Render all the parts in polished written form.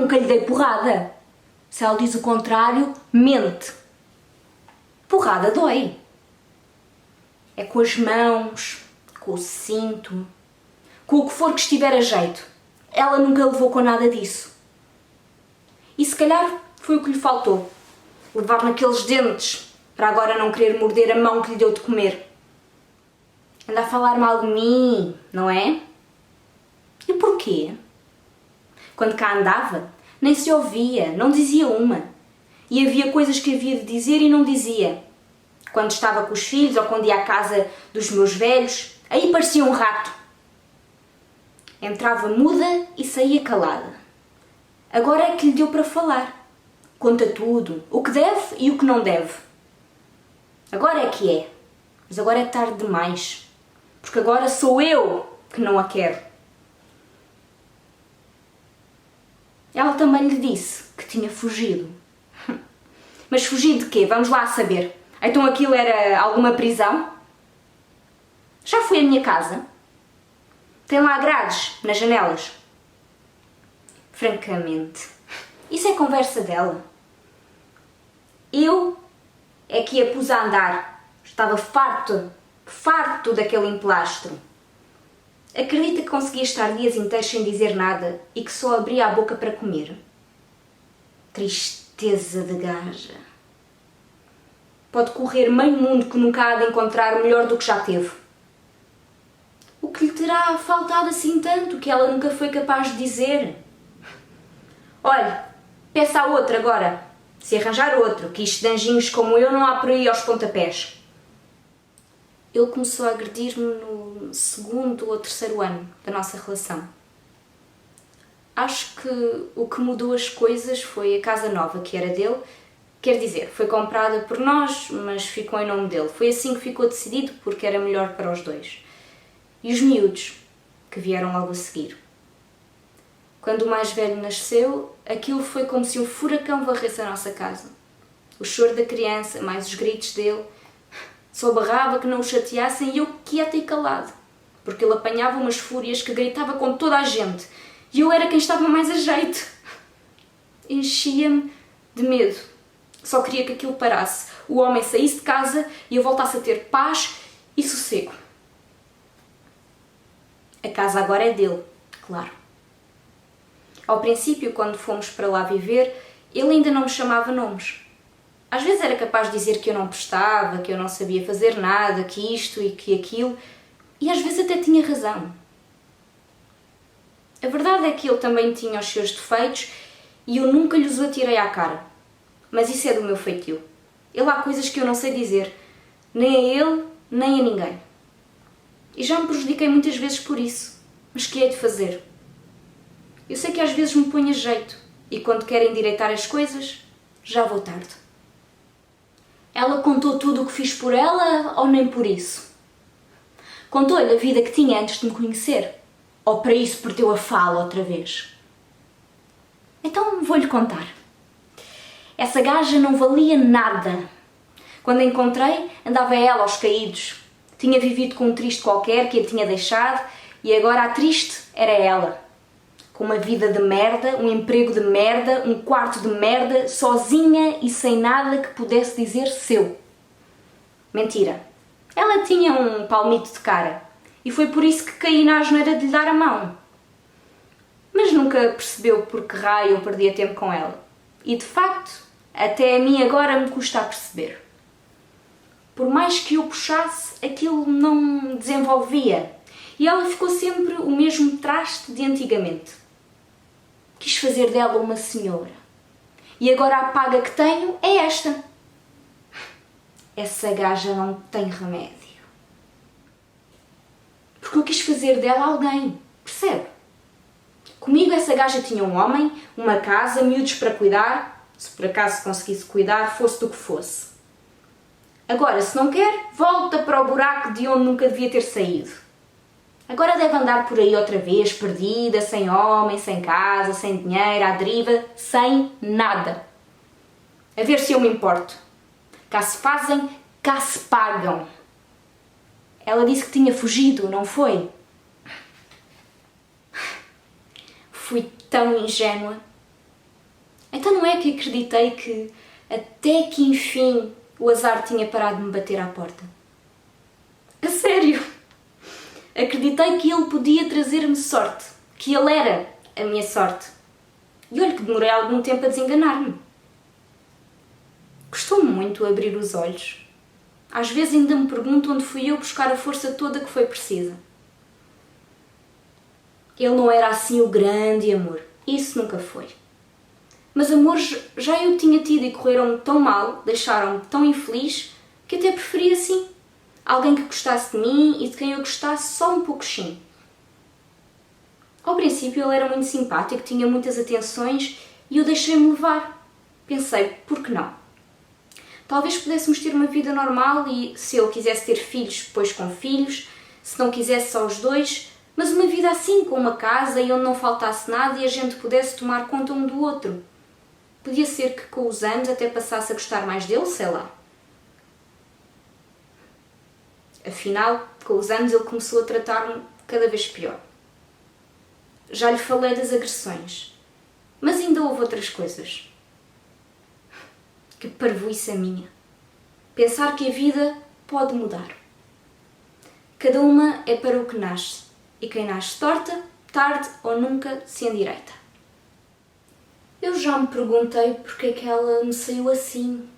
nunca lhe dei porrada. Se ela diz o contrário, mente. Porrada dói. É com as mãos, com o cinto, com o que for que estiver a jeito. Ela nunca levou com nada disso. E se calhar foi o que lhe faltou. Levar naqueles dentes para agora não querer morder a mão que lhe deu de comer. Anda a falar mal de mim, não é? E porquê? Quando cá andava, nem se ouvia, não dizia uma. E havia coisas que havia de dizer e não dizia. Quando estava com os filhos ou quando ia à casa dos meus velhos, aí parecia um rato. Entrava muda e saía calada. Agora é que lhe deu para falar. Conta tudo, o que deve e o que não deve. Agora é que é. Mas agora é tarde demais. Porque agora sou eu que não a quero. Ela também lhe disse que tinha fugido. Mas fugir de quê? Vamos lá saber. Então aquilo era alguma prisão? Já foi à minha casa? Tem lá grades nas janelas? Francamente, isso é conversa dela. Eu é que a pus a andar. Estava farto daquele emplastro. Acredita que conseguia estar dias inteiros sem dizer nada e que só abria a boca para comer? Tristeza de gaja. Pode correr meio mundo que nunca há de encontrar melhor do que já teve. O que lhe terá faltado assim tanto que ela nunca foi capaz de dizer? Olhe, peça a outra agora. Se arranjar outro, que isto de anjinhos como eu não há por aí aos pontapés. Ele começou a agredir-me no 2º ou 3º ano da nossa relação. Acho que o que mudou as coisas foi a casa nova, que era dele. Quer dizer, foi comprada por nós, mas ficou em nome dele. Foi assim que ficou decidido, porque era melhor para os dois. E os miúdos, que vieram logo a seguir. Quando o mais velho nasceu, aquilo foi como se um furacão varresse a nossa casa. O choro da criança, mais os gritos dele. Só barrava que não o chateassem e eu quieta e calado, porque ele apanhava umas fúrias que gritava com toda a gente e eu era quem estava mais a jeito. Enchia-me de medo. Só queria que aquilo parasse, o homem saísse de casa e eu voltasse a ter paz e sossego. A casa agora é dele, claro. Ao princípio, quando fomos para lá viver, ele ainda não me chamava nomes. Às vezes era capaz de dizer que eu não prestava, que eu não sabia fazer nada, que isto e que aquilo, e às vezes até tinha razão. A verdade é que ele também tinha os seus defeitos e eu nunca lhes o atirei à cara. Mas isso é do meu feitio. Ele há coisas que eu não sei dizer, nem a ele, nem a ninguém. E já me prejudiquei muitas vezes por isso, mas que hei de fazer? Eu sei que às vezes me ponho a jeito e quando quero endireitar as coisas, já vou tarde. Ela contou tudo o que fiz por ela ou nem por isso? Contou-lhe a vida que tinha antes de me conhecer? Ou para isso perdeu a fala outra vez? Então vou-lhe contar. Essa gaja não valia nada. Quando a encontrei, andava ela aos caídos. Tinha vivido com um triste qualquer que a tinha deixado e agora a triste era ela. Com uma vida de merda, um emprego de merda, um quarto de merda, sozinha e sem nada que pudesse dizer seu. Mentira. Ela tinha um palmito de cara e foi por isso que caí na asneira de lhe dar a mão. Mas nunca percebeu por que raio eu perdia tempo com ela. E de facto, até a mim agora me custa a perceber. Por mais que eu puxasse, aquilo não desenvolvia. E ela ficou sempre o mesmo traste de antigamente. Quis fazer dela uma senhora. E agora a paga que tenho é esta. Essa gaja não tem remédio. Porque eu quis fazer dela alguém, percebe? Comigo essa gaja tinha um homem, uma casa, miúdos para cuidar, se por acaso conseguisse cuidar, fosse do que fosse. Agora, se não quer, volta para o buraco de onde nunca devia ter saído. Agora deve andar por aí outra vez, perdida, sem homem, sem casa, sem dinheiro, à deriva, sem nada. A ver se eu me importo. Cá se fazem, cá se pagam. Ela disse que tinha fugido, não foi? Fui tão ingênua. Então não é que acreditei que, até que enfim, o azar tinha parado de me bater à porta. A sério! Acreditei que ele podia trazer-me sorte, que ele era a minha sorte. E olha que demorei algum tempo a desenganar-me. Custou-me muito abrir os olhos. Às vezes ainda me pergunto onde fui eu buscar a força toda que foi precisa. Ele não era assim o grande amor. Isso nunca foi. Mas amores já eu tinha tido e correram-me tão mal, deixaram-me tão infeliz, que até preferia assim. Alguém que gostasse de mim e de quem eu gostasse só um pouquinho. Ao princípio ele era muito simpático, tinha muitas atenções e eu deixei-me levar. Pensei, por que não? Talvez pudéssemos ter uma vida normal e, se eu quisesse ter filhos, depois com filhos, se não quisesse só os dois, mas uma vida assim, com uma casa e onde não faltasse nada e a gente pudesse tomar conta um do outro. Podia ser que com os anos até passasse a gostar mais dele, sei lá. Afinal, com os anos ele começou a tratar-me cada vez pior. Já lhe falei das agressões, mas ainda houve outras coisas. Que parvoíce a minha. Pensar que a vida pode mudar. Cada uma é para o que nasce, e quem nasce torta, tarde ou nunca se endireita. Eu já me perguntei porque é que ela me saiu assim,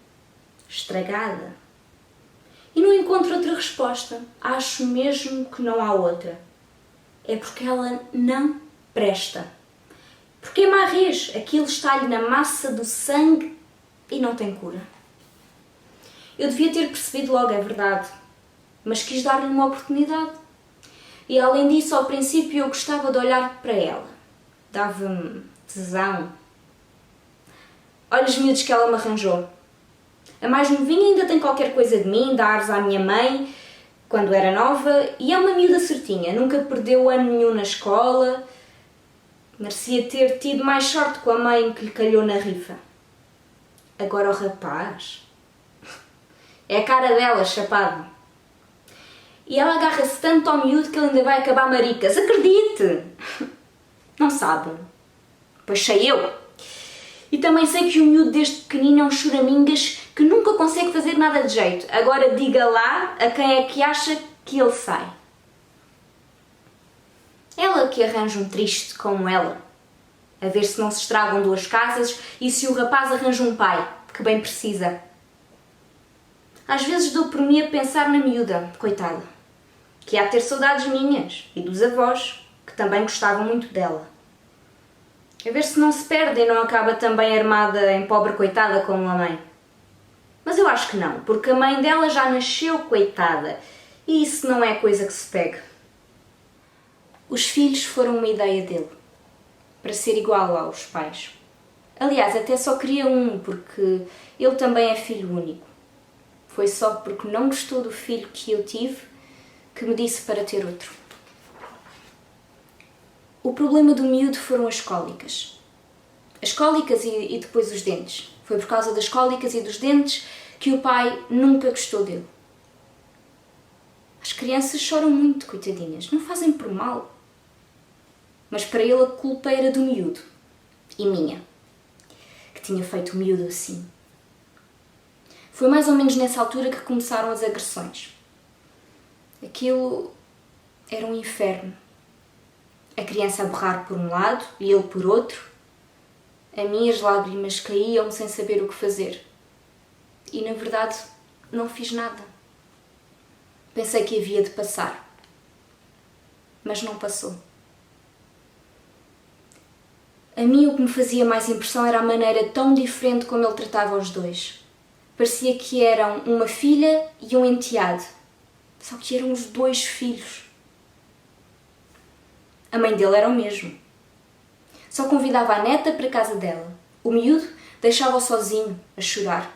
estragada. E não encontro outra resposta. Acho mesmo que não há outra. É porque ela não presta. Porque é marrês, aquilo está-lhe na massa do sangue e não tem cura. Eu devia ter percebido logo, é verdade, mas quis dar-lhe uma oportunidade. E além disso, ao princípio eu gostava de olhar para ela. Dava-me tesão. Olha os miúdos que ela me arranjou. A mais novinha ainda tem qualquer coisa de mim, dá ares à minha mãe, quando era nova, e é uma miúda certinha, nunca perdeu ano nenhum na escola. Merecia ter tido mais sorte com a mãe que lhe calhou na rifa. Agora o rapaz... É a cara dela, chapado. E ela agarra-se tanto ao miúdo que ele ainda vai acabar maricas. Acredite! Não sabe. Pois sei eu. E também sei que o miúdo desde pequenino é um choramingas que nunca consegue fazer nada de jeito. Agora diga lá a quem é que acha que ele sai. Ela que arranja um triste como ela. A ver se não se estragam duas casas e se o rapaz arranja um pai, que bem precisa. Às vezes dou por mim a pensar na miúda, coitada, que há de ter saudades minhas e dos avós, que também gostavam muito dela. A ver se não se perde e não acaba também armada em pobre coitada como a mãe. Mas eu acho que não, porque a mãe dela já nasceu coitada e isso não é coisa que se pegue. Os filhos foram uma ideia dele, para ser igual aos pais. Aliás, até só queria um, porque ele também é filho único. Foi só porque não gostou do filho que eu tive que me disse para ter outro. O problema do miúdo foram as cólicas. As cólicas e depois os dentes. Foi por causa das cólicas e dos dentes que o pai nunca gostou dele. As crianças choram muito, coitadinhas, não fazem por mal. Mas para ele a culpa era do miúdo. E minha, que tinha feito o miúdo assim. Foi mais ou menos nessa altura que começaram as agressões. Aquilo era um inferno. A criança a berrar por um lado e ele por outro. A mim as lágrimas caíam sem saber o que fazer. E na verdade não fiz nada. Pensei que havia de passar. Mas não passou. A mim o que me fazia mais impressão era a maneira tão diferente como ele tratava os dois. Parecia que eram uma filha e um enteado. Só que eram os dois filhos. A mãe dele era o mesmo. Só convidava a neta para a casa dela. O miúdo deixava-o sozinho, a chorar.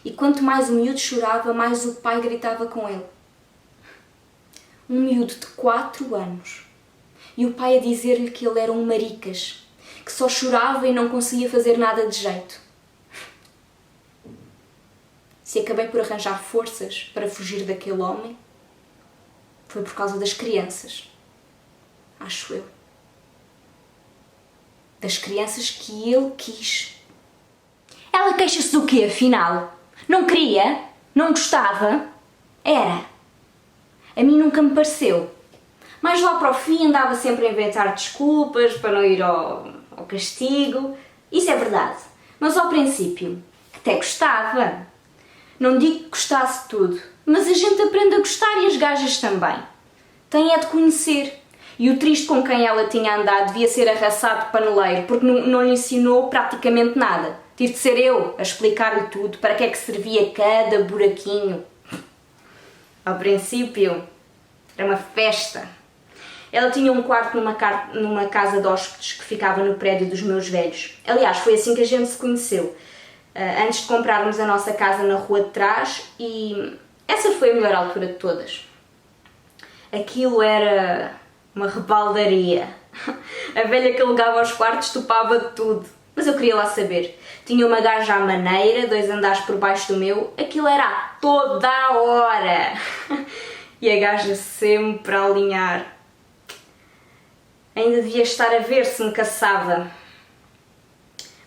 E quanto mais o miúdo chorava, mais o pai gritava com ele. Um miúdo de 4 anos. E o pai a dizer-lhe que ele era um maricas, que só chorava e não conseguia fazer nada de jeito. Se acabei por arranjar forças para fugir daquele homem, foi por causa das crianças. Acho eu. das crianças que ele quis. Ela queixa-se do quê, afinal? Não queria? Não gostava? Era. A mim nunca me pareceu. Mas lá para o fim andava sempre a inventar desculpas para não ir ao castigo. Isso é verdade. Mas ao princípio até gostava. Não digo que gostasse de tudo, mas a gente aprende a gostar e as gajas também. Tem é de conhecer. E o triste com quem ela tinha andado devia ser arraçado paneleiro, porque não lhe ensinou praticamente nada. Tive de ser eu a explicar-lhe tudo, para que é que servia cada buraquinho. Ao princípio, era uma festa. Ela tinha um quarto numa casa de hóspedes que ficava no prédio dos meus velhos. Aliás, foi assim que a gente se conheceu. Antes de comprarmos a nossa casa na rua de trás, e essa foi a melhor altura de todas. Aquilo era uma rebaldaria. A velha que alugava os quartos topava de tudo. Mas eu queria lá saber. Tinha uma gaja à maneira, 2 andares por baixo do meu. Aquilo era a toda a hora. E a gaja sempre a alinhar. Ainda devia estar a ver se me caçava.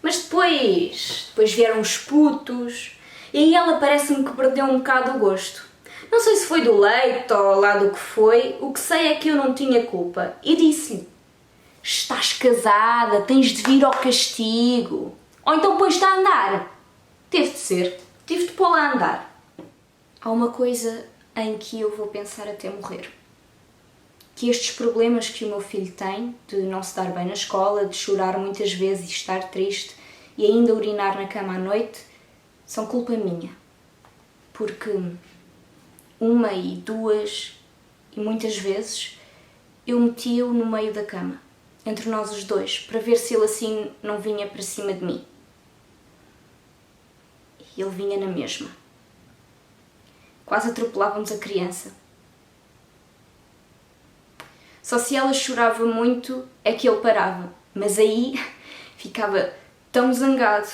Mas depois vieram os putos. E aí ela parece-me que perdeu um bocado o gosto. Não sei se foi do leite ou lá do que foi. O que sei é que eu não tinha culpa. E disse-lhe: estás casada, tens de vir ao castigo. Ou então pões-te a andar. Teve de ser. Tive de pô-la a andar. Há uma coisa em que eu vou pensar até morrer. Que estes problemas que o meu filho tem, de não se dar bem na escola, de chorar muitas vezes e estar triste e ainda urinar na cama à noite, são culpa minha. Porque 1 e 2 e muitas vezes eu metia-o no meio da cama, entre nós os dois, para ver se ele assim não vinha para cima de mim. E ele vinha na mesma. Quase atropelávamos a criança. Só se ela chorava muito é que ele parava, mas aí ficava tão zangado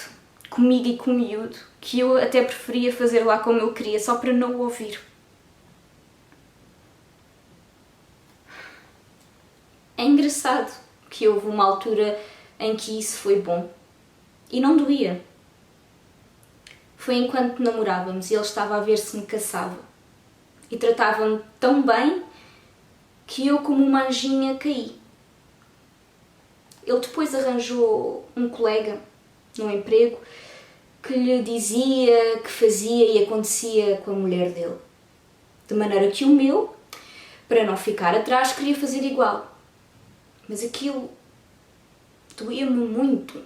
comigo e com o miúdo que eu até preferia fazer lá como eu queria, só para não o ouvir. É engraçado que houve uma altura em que isso foi bom e não doía. Foi enquanto namorávamos e ele estava a ver se me caçava e tratava-me tão bem que eu, como uma anjinha, caí. Ele depois arranjou um colega num emprego que lhe dizia que fazia e acontecia com a mulher dele. De maneira que o meu, para não ficar atrás, queria fazer igual. Mas aquilo doía-me muito.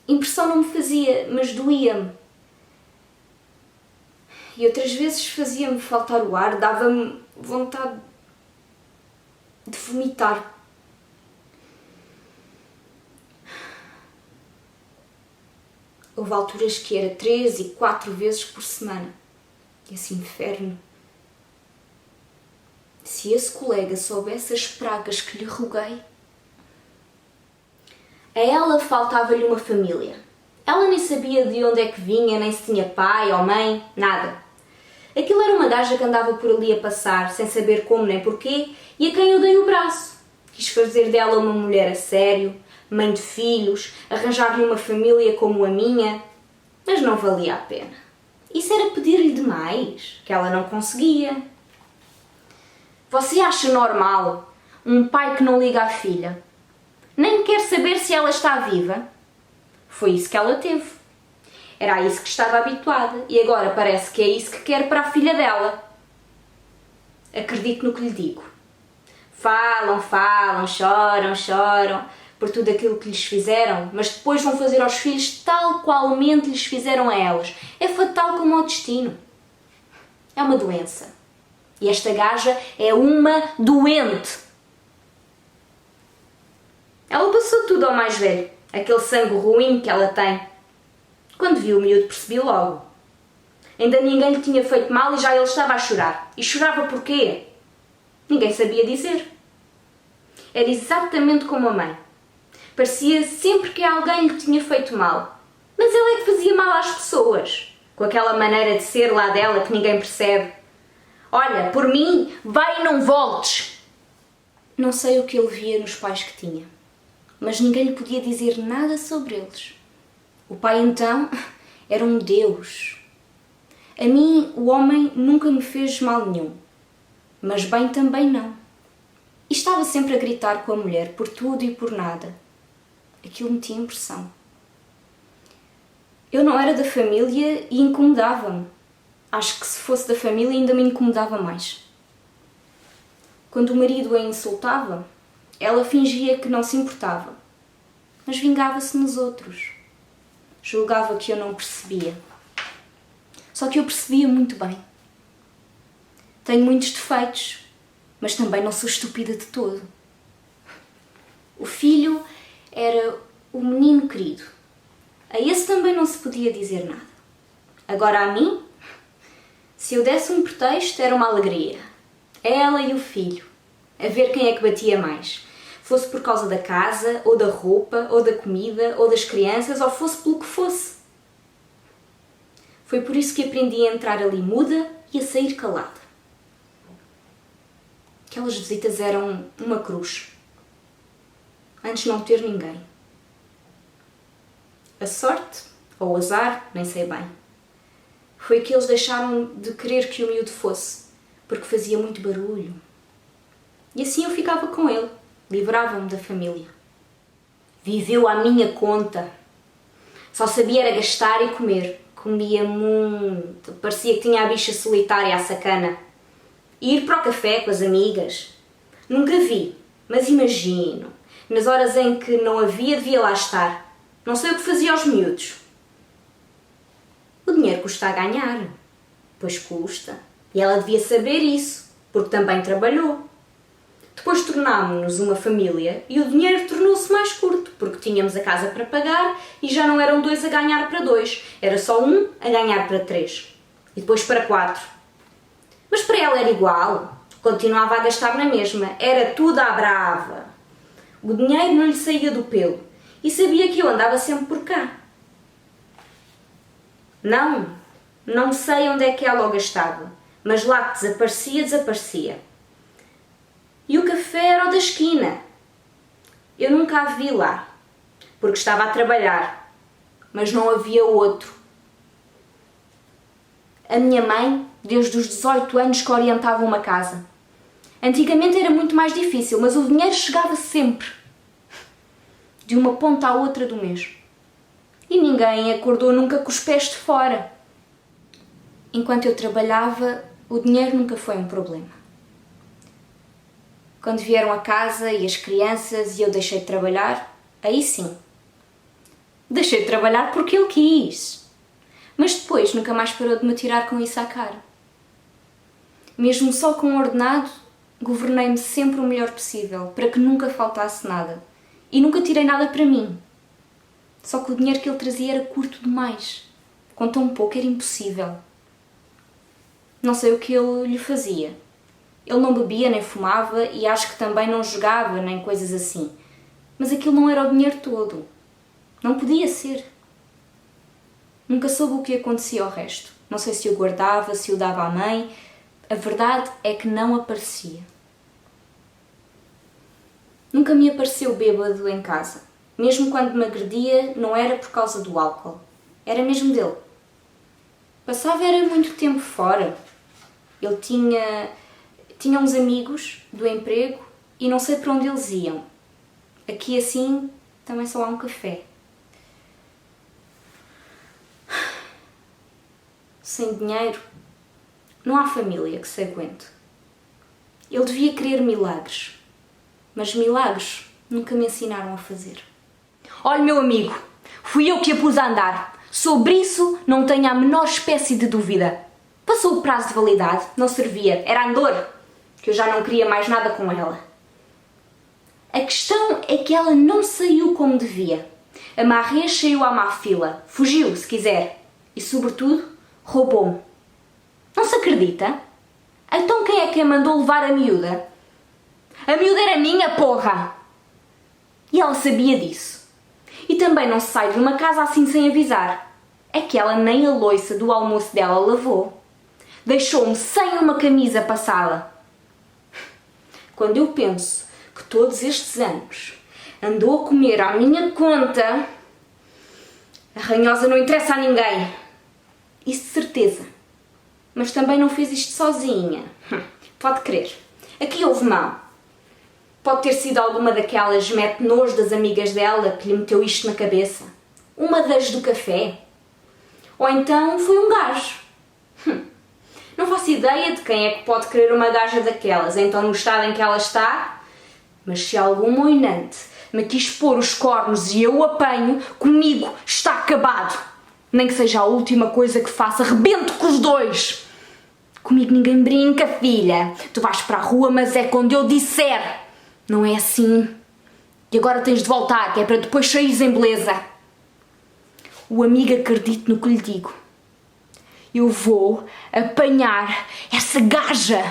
Impressão não me fazia, mas doía-me. E outras vezes fazia-me faltar o ar, dava-me vontade de vomitar. Houve alturas que era 3 e 4 vezes por semana. Esse inferno. Se esse colega soubesse as pragas que lhe roguei. A ela faltava-lhe uma família. Ela nem sabia de onde é que vinha, nem se tinha pai ou mãe, nada. Aquilo era uma gaja que andava por ali a passar, sem saber como nem porquê, e a quem eu dei o braço. Quis fazer dela uma mulher a sério, mãe de filhos, arranjar-lhe uma família como a minha, mas não valia a pena. Isso era pedir-lhe demais, que ela não conseguia. Você acha normal um pai que não liga à filha? Nem quer saber se ela está viva? Foi isso que ela teve. Era a isso que estava habituada e agora parece que é isso que quer para a filha dela. Acredito no que lhe digo. Falam, choram por tudo aquilo que lhes fizeram, mas depois vão fazer aos filhos tal qualmente lhes fizeram a elas. É fatal como o destino. É uma doença. E esta gaja é uma doente. Ela passou tudo ao mais velho, aquele sangue ruim que ela tem. Quando viu o miúdo percebi logo. Ainda ninguém lhe tinha feito mal e já ele estava a chorar. E chorava porquê? Ninguém sabia dizer. Era exatamente como a mãe. Parecia sempre que alguém lhe tinha feito mal. Mas ele é que fazia mal às pessoas, com aquela maneira de ser lá dela que ninguém percebe. Olha, por mim, vai e não voltes. Não sei o que ele via nos pais que tinha. mas ninguém lhe podia dizer nada sobre eles. O pai, então, era um Deus. A mim, o homem nunca me fez mal nenhum, mas bem também não. E estava sempre a gritar com a mulher por tudo e por nada. Aquilo me tinha impressão. Eu não era da família e incomodava-me. Acho que se fosse da família ainda me incomodava mais. Quando o marido a insultava, ela fingia que não se importava, mas vingava-se nos outros. Julgava que eu não percebia. Só que eu percebia muito bem. Tenho muitos defeitos, mas também não sou estúpida de todo. O filho era o menino querido. A esse também não se podia dizer nada. Agora a mim, se eu desse um pretexto, era uma alegria. Ela e o filho, a ver quem é que batia mais. Fosse por causa da casa, ou da roupa, ou da comida, ou das crianças, ou fosse pelo que fosse. Foi por isso que aprendi a entrar ali muda e a sair calada. Aquelas visitas eram uma cruz. Antes não ter ninguém. A sorte, ou o azar, nem sei bem, foi que eles deixaram de querer que o miúdo fosse, porque fazia muito barulho. E assim eu ficava com ele, livrava-me da família. Viveu à minha conta. Só sabia era gastar e comer. Comia muito. Parecia que tinha a bicha solitária à sacana. Ir para o café com as amigas. Nunca vi, mas imagino. Nas horas em que não havia, devia lá estar. Não sei o que fazia aos miúdos. O dinheiro custa a ganhar. Pois custa. E ela devia saber isso, porque também trabalhou. Depois tornámos-nos uma família e o dinheiro tornou-se mais curto, porque tínhamos a casa para pagar e já não eram 2 a ganhar para 2, era só 1 a ganhar para 3 e depois para 4. Mas para ela era igual, continuava a gastar na mesma, era tudo à brava. O dinheiro não lhe saía do pelo e sabia que eu andava sempre por cá. Não sei onde é que ela o gastava, mas lá que desaparecia. E o café era o da esquina. Eu nunca a vi lá, porque estava a trabalhar, mas não havia outro. A minha mãe, desde os 18 anos que orientava uma casa. Antigamente era muito mais difícil, mas o dinheiro chegava sempre, de uma ponta à outra do mês. E ninguém acordou nunca com os pés de fora. Enquanto eu trabalhava, o dinheiro nunca foi um problema. Quando vieram a casa e as crianças e eu deixei de trabalhar, aí sim. Deixei de trabalhar porque ele quis. Mas depois nunca mais parou de me tirar com isso à cara. Mesmo só com um ordenado, governei-me sempre o melhor possível, para que nunca faltasse nada. E nunca tirei nada para mim. Só que o dinheiro que ele trazia era curto demais. Com tão pouco era impossível. Não sei o que ele lhe fazia. Ele não bebia nem fumava e acho que também não jogava nem coisas assim. Mas aquilo não era o dinheiro todo. Não podia ser. Nunca soube o que acontecia ao resto. Não sei se o guardava, se o dava à mãe. A verdade é que não aparecia. Nunca me apareceu bêbado em casa. Mesmo quando me agredia, não era por causa do álcool. Era mesmo dele. Passava era muito tempo fora. Ele tinha uns amigos do emprego e não sei para onde eles iam. Aqui assim também só há um café. Sem dinheiro não há família que se aguente. Ele devia querer milagres, mas milagres nunca me ensinaram a fazer. Olha, meu amigo, fui eu que a pus a andar. Sobre isso não tenho a menor espécie de dúvida. Passou o prazo de validade, não servia, era andor, que eu já não queria mais nada com ela. A questão é que ela não saiu como devia. A marrê saiu à má fila, fugiu, se quiser, e sobretudo, roubou-me. Não se acredita? Então quem é que a mandou levar a miúda? A miúda era minha, porra! E ela sabia disso. E também não se sai de uma casa assim sem avisar. É que ela nem a louça do almoço dela lavou. Deixou-me sem uma camisa passada. Quando eu penso que todos estes anos andou a comer à minha conta. A ranhosa não interessa a ninguém. Isso de certeza. Mas também não fez isto sozinha. Pode crer. Aqui houve mão. Pode ter sido alguma daquelas mete-nojo das amigas dela que lhe meteu isto na cabeça. Uma das do café. Ou então foi um gajo. Não faço ideia de quem é que pode querer uma gaja daquelas, então no estado em que ela está. Mas se algum moinante me quis pôr os cornos e eu o apanho, comigo está acabado. Nem que seja a última coisa que faça, rebento com os dois. Comigo ninguém brinca, filha. Tu vais para a rua, mas é quando eu disser. Não é assim. E agora tens de voltar, que é para depois saíres em beleza. O amigo acredite no que lhe digo. Eu vou apanhar essa gaja.